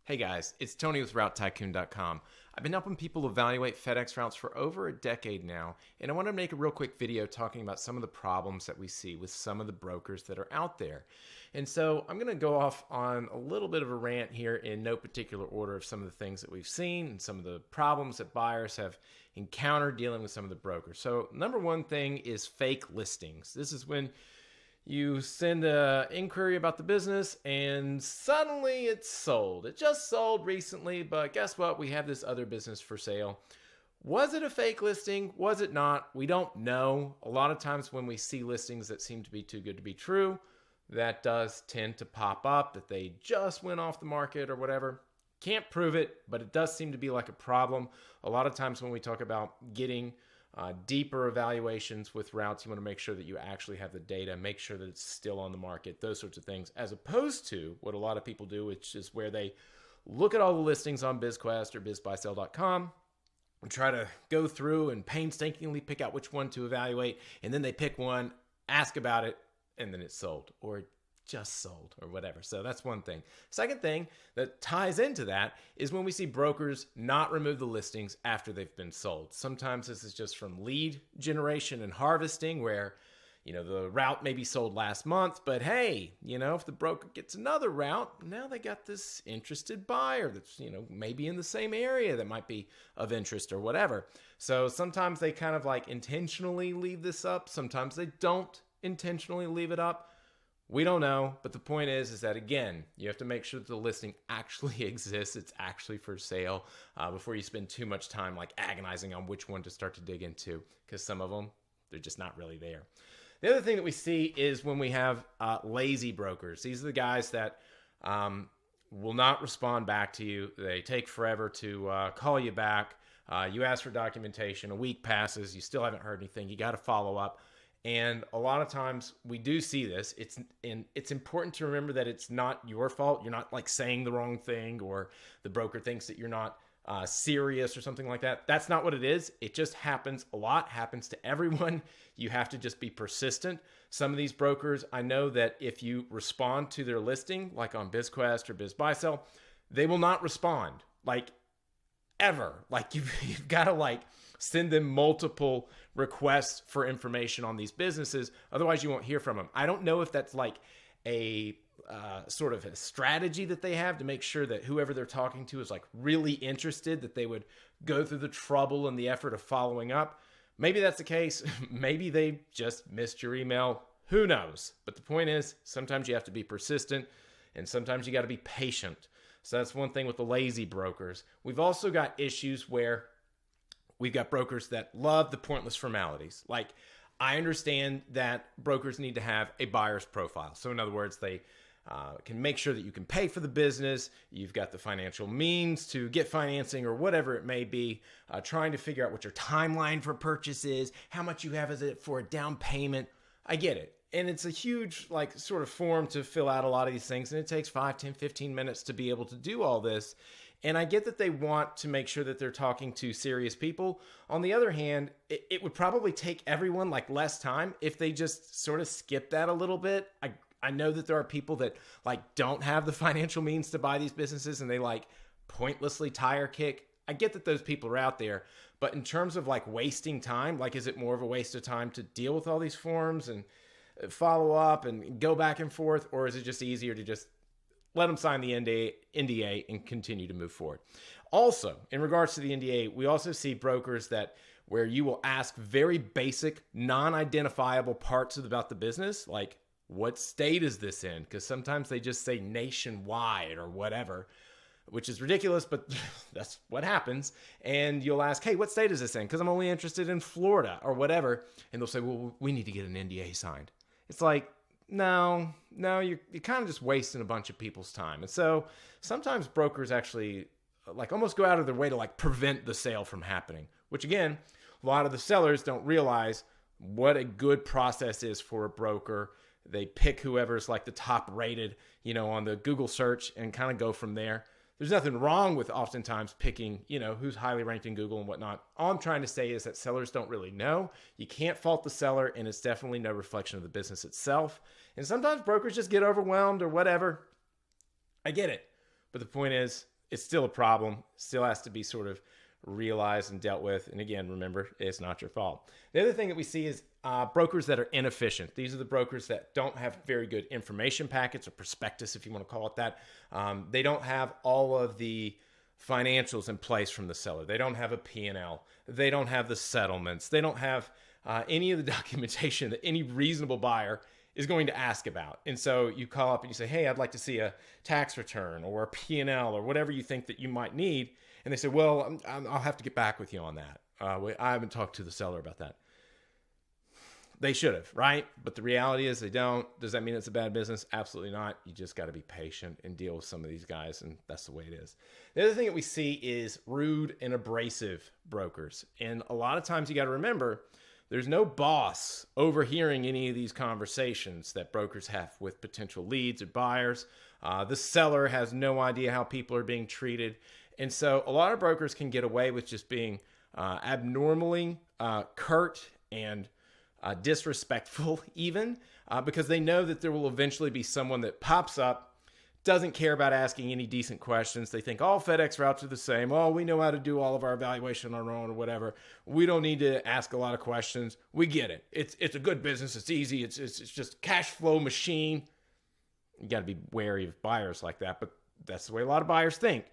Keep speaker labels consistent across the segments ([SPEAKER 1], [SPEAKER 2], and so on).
[SPEAKER 1] Hey guys, it's Tony with RouteTycoon.com. I've been helping people evaluate FedEx routes for over a decade now, and I want to make a real quick video talking about some of the problems that we see with some of the brokers that are out there. And so I'm going to go off on a little bit of a rant here in no particular order of some of the things that we've seen and some of the problems that buyers have encountered dealing with some of the brokers. So number one thing is fake listings. This is when you send an inquiry about the business and suddenly it's sold. It just sold recently, but guess what? We have this other business for sale. Was it a fake listing? Was it not? We don't know. A lot of times when we see listings that seem to be too good to be true, that does tend to pop up that they just went off the market or whatever. Can't prove it, but it does seem to be like a problem. A lot of times when we talk about getting deeper evaluations with routes, you want to make sure that you actually have the data, make sure that it's still on the market, those sorts of things, as opposed to what a lot of people do, which is where they look at all the listings on BizQuest or BizBuySell.com and try to go through and painstakingly pick out which one to evaluate, and then they pick one, ask about it, and then it's sold or just sold or whatever. So that's one thing. Second thing that ties into that is when we see brokers not remove the listings after they've been sold. Sometimes this is just from lead generation and harvesting where, the route may be sold last month, but hey, if the broker gets another route, now they got this interested buyer that's, maybe in the same area that might be of interest or whatever. So sometimes they kind of like intentionally leave this up. Sometimes they don't intentionally leave it up. We don't know, but the point is that, again, you have to make sure that the listing actually exists. It's actually for sale before you spend too much time like agonizing on which one to start to dig into, because some of them, they're just not really there. The other thing that we see is when we have lazy brokers. These are the guys that will not respond back to you. They take forever to call you back. You ask for documentation. A week passes. You still haven't heard anything. You got to follow up. And a lot of times we do see this. It's important to remember that it's not your fault. You're not like saying the wrong thing, or the broker thinks that you're not serious or something like that. That's not what it is. It just happens a lot, happens to everyone. You have to just be persistent. Some of these brokers, I know that if you respond to their listing, like on BizQuest or BizBuySell, they will not respond like ever. Like you've got to like send them multiple requests for information on these businesses. Otherwise, you won't hear from them. I don't know if that's like a sort of a strategy that they have to make sure that whoever they're talking to is like really interested, that they would go through the trouble and the effort of following up. Maybe that's the case. Maybe they just missed your email. Who knows? But the point is, sometimes you have to be persistent and sometimes you got to be patient. So that's one thing with the lazy brokers. We've also got issues where we've got brokers that love the pointless formalities. Like, I understand that brokers need to have a buyer's profile. So in other words, they can make sure that you can pay for the business. You've got the financial means to get financing or whatever it may be, trying to figure out what your timeline for purchase is, how much you have as it for a down payment. I get it. And it's a huge like sort of form to fill out a lot of these things. And it takes 5, 10, 15 minutes to be able to do all this. And I get that they want to make sure that they're talking to serious people. On the other hand, it would probably take everyone like less time if they just sort of skip that a little bit. I know that there are people that like don't have the financial means to buy these businesses and they like pointlessly tire kick. I get that those people are out there, but in terms of like wasting time, like is it more of a waste of time to deal with all these forms and follow up and go back and forth, or is it just easier to just let them sign the NDA and continue to move forward? Also, in regards to the NDA, we also see brokers where you will ask very basic, non-identifiable parts about the business, like what state is this in? Because sometimes they just say nationwide or whatever, which is ridiculous, but that's what happens. And you'll ask, hey, what state is this in? Because I'm only interested in Florida or whatever. And they'll say, well, we need to get an NDA signed. It's like, no, you're kind of just wasting a bunch of people's time. And so sometimes brokers actually like almost go out of their way to like prevent the sale from happening, which again, a lot of the sellers don't realize what a good process is for a broker. They pick whoever's like the top rated, on the Google search and kind of go from there. There's nothing wrong with oftentimes picking, who's highly ranked in Google and whatnot. All I'm trying to say is that sellers don't really know. You can't fault the seller, and it's definitely no reflection of the business itself. And sometimes brokers just get overwhelmed or whatever. I get it. But the point is, it's still a problem, still has to be sort of realized and dealt with. And again, remember, it's not your fault. The other thing that we see is brokers that are inefficient. These are the brokers that don't have very good information packets or prospectus, if you want to call it that. They don't have all of the financials in place from the seller. They don't have a P&L. They don't have the settlements. They don't have any of the documentation that any reasonable buyer is going to ask about. And so you call up and you say, hey, I'd like to see a tax return or a P&L or whatever you think that you might need. And they say, well, I'll have to get back with you on that. I haven't talked to the seller about that. They should have, right? But the reality is they don't. Does that mean it's a bad business? Absolutely not. You just got to be patient and deal with some of these guys, and that's the way it is. The other thing that we see is rude and abrasive brokers. And a lot of times you got to remember, there's no boss overhearing any of these conversations that brokers have with potential leads or buyers. The seller has no idea how people are being treated. And so a lot of brokers can get away with just being abnormally curt and disrespectful even, because they know that there will eventually be someone that pops up, doesn't care about asking any decent questions. They think all FedEx routes are the same. Oh, we know how to do all of our evaluation on our own or whatever. We don't need to ask a lot of questions. We get it. It's a good business. It's easy. It's just cash flow machine. You got to be wary of buyers like that, but that's the way a lot of buyers think.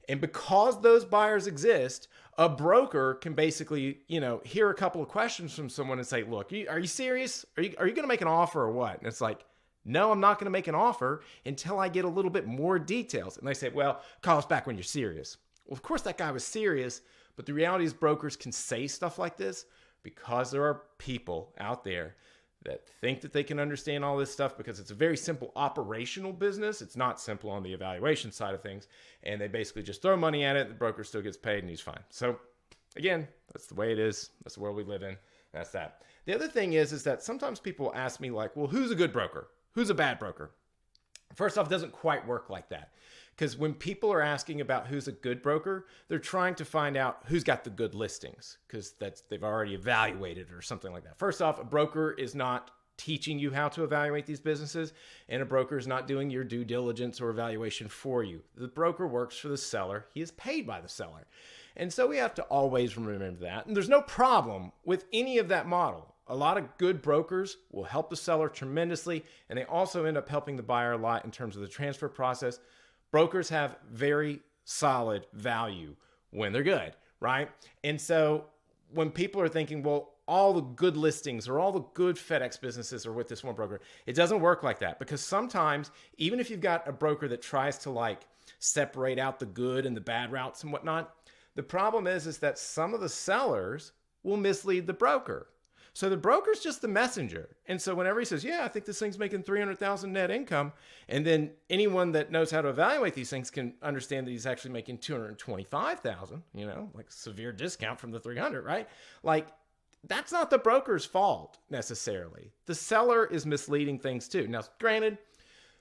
[SPEAKER 1] And because those buyers exist, a broker can basically, hear a couple of questions from someone and say, look, are you serious? Are you going to make an offer or what? And it's like, no, I'm not going to make an offer until I get a little bit more details. And they say, well, call us back when you're serious. Well, of course that guy was serious, but the reality is brokers can say stuff like this because there are people out there that think that they can understand all this stuff because it's a very simple operational business. It's not simple on the evaluation side of things. And they basically just throw money at it. The broker still gets paid and he's fine. So again, that's the way it is. That's the world we live in. That's that. The other thing is that sometimes people ask me like, well, who's a good broker? Who's a bad broker? First off, it doesn't quite work like that. Because when people are asking about who's a good broker, they're trying to find out who's got the good listings because they've already evaluated or something like that. First off, a broker is not teaching you how to evaluate these businesses, and a broker is not doing your due diligence or evaluation for you. The broker works for the seller. He is paid by the seller. And so we have to always remember that. And there's no problem with any of that model. A lot of good brokers will help the seller tremendously, and they also end up helping the buyer a lot in terms of the transfer process. Brokers have very solid value when they're good, right? And so when people are thinking, well, all the good listings or all the good FedEx businesses are with this one broker, it doesn't work like that, because sometimes even if you've got a broker that tries to separate out the good and the bad routes and whatnot, the problem is that some of the sellers will mislead the broker. So the broker's just the messenger. And so whenever he says, yeah, I think this thing's making $300,000 net income, and then anyone that knows how to evaluate these things can understand that he's actually making $225,000, like severe discount from the 300, right? That's not the broker's fault necessarily. The seller is misleading things too. Now, granted,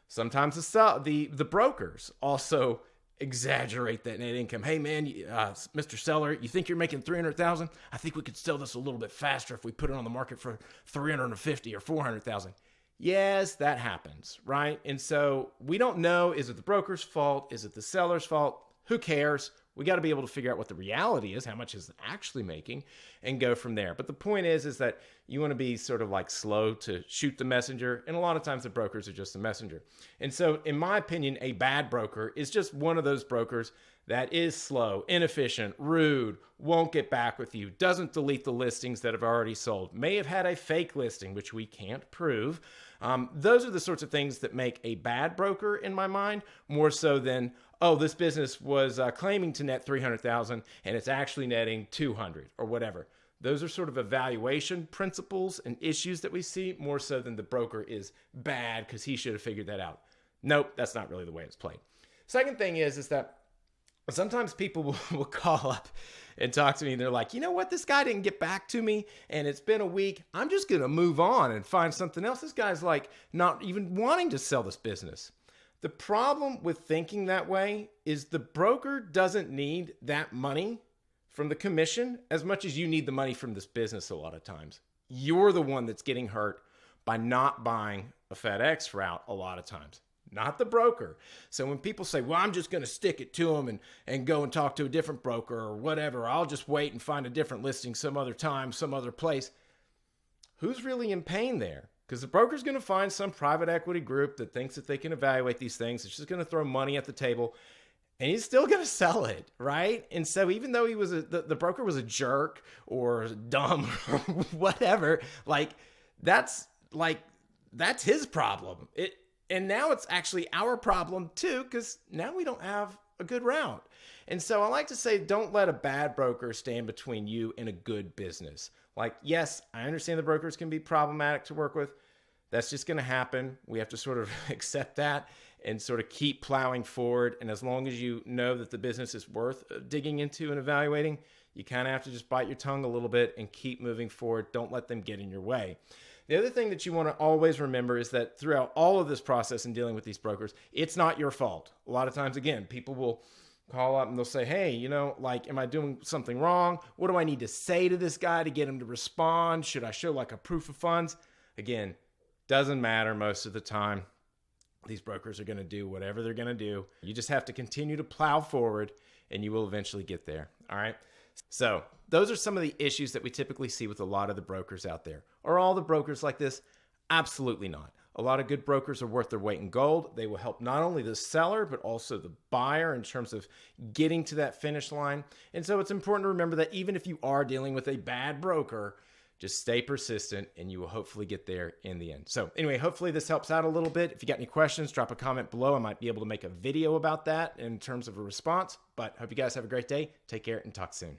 [SPEAKER 1] sometimes the brokers also exaggerate that net income. Hey man, Mr. Seller, you think you're making $300,000? I think we could sell this a little bit faster if we put it on the market for $350,000 or $400,000. Yes, that happens, right? And so we don't know, is it the broker's fault? Is it the seller's fault? Who cares? We got to be able to figure out what the reality is, how much is it actually making, and go from there. But the point is that you want to be sort of slow to shoot the messenger, and a lot of times the brokers are just a messenger. And so, in my opinion, a bad broker is just one of those brokers that is slow, inefficient, rude, won't get back with you, doesn't delete the listings that have already sold, may have had a fake listing, which we can't prove. Those are the sorts of things that make a bad broker, in my mind, more so than, oh, this business was claiming to net $300,000 and it's actually netting $200,000 or whatever. Those are sort of evaluation principles and issues that we see more so than the broker is bad because he should have figured that out. Nope, that's not really the way it's played. Second thing is that sometimes people will call up and talk to me and they're like, you know what, this guy didn't get back to me and it's been a week. I'm just going to move on and find something else. This guy's not even wanting to sell this business. The problem with thinking that way is the broker doesn't need that money from the commission as much as you need the money from this business a lot of times. You're the one that's getting hurt by not buying a FedEx route a lot of times. not the broker. So when people say, well, I'm just going to stick it to them and go and talk to a different broker or whatever, I'll just wait and find a different listing some other time, some other place. Who's really in pain there? Because the broker's going to find some private equity group that thinks that they can evaluate these things. It's just going to throw money at the table, and he's still going to sell it, right? And so even though he was the broker was a jerk or dumb or whatever, that's his problem. And now it's actually our problem too, because now we don't have a good route. And so I like to say, don't let a bad broker stand between you and a good business. Yes, I understand the brokers can be problematic to work with. That's just going to happen. We have to sort of accept that and sort of keep plowing forward. And as long as you know that the business is worth digging into and evaluating, you kind of have to just bite your tongue a little bit and keep moving forward. Don't let them get in your way. The other thing that you want to always remember is that throughout all of this process in dealing with these brokers, it's not your fault. A lot of times, again, people will call up and they'll say, hey, am I doing something wrong? What do I need to say to this guy to get him to respond? Should I show a proof of funds? Again, doesn't matter most of the time. These brokers are going to do whatever they're going to do. You just have to continue to plow forward and you will eventually get there. All right. So those are some of the issues that we typically see with a lot of the brokers out there. Are all the brokers like this? Absolutely not. A lot of good brokers are worth their weight in gold. They will help not only the seller, but also the buyer in terms of getting to that finish line. And so it's important to remember that even if you are dealing with a bad broker, just stay persistent and you will hopefully get there in the end. So anyway, hopefully this helps out a little bit. If you got any questions, drop a comment below. I might be able to make a video about that in terms of a response, but hope you guys have a great day. Take care and talk soon.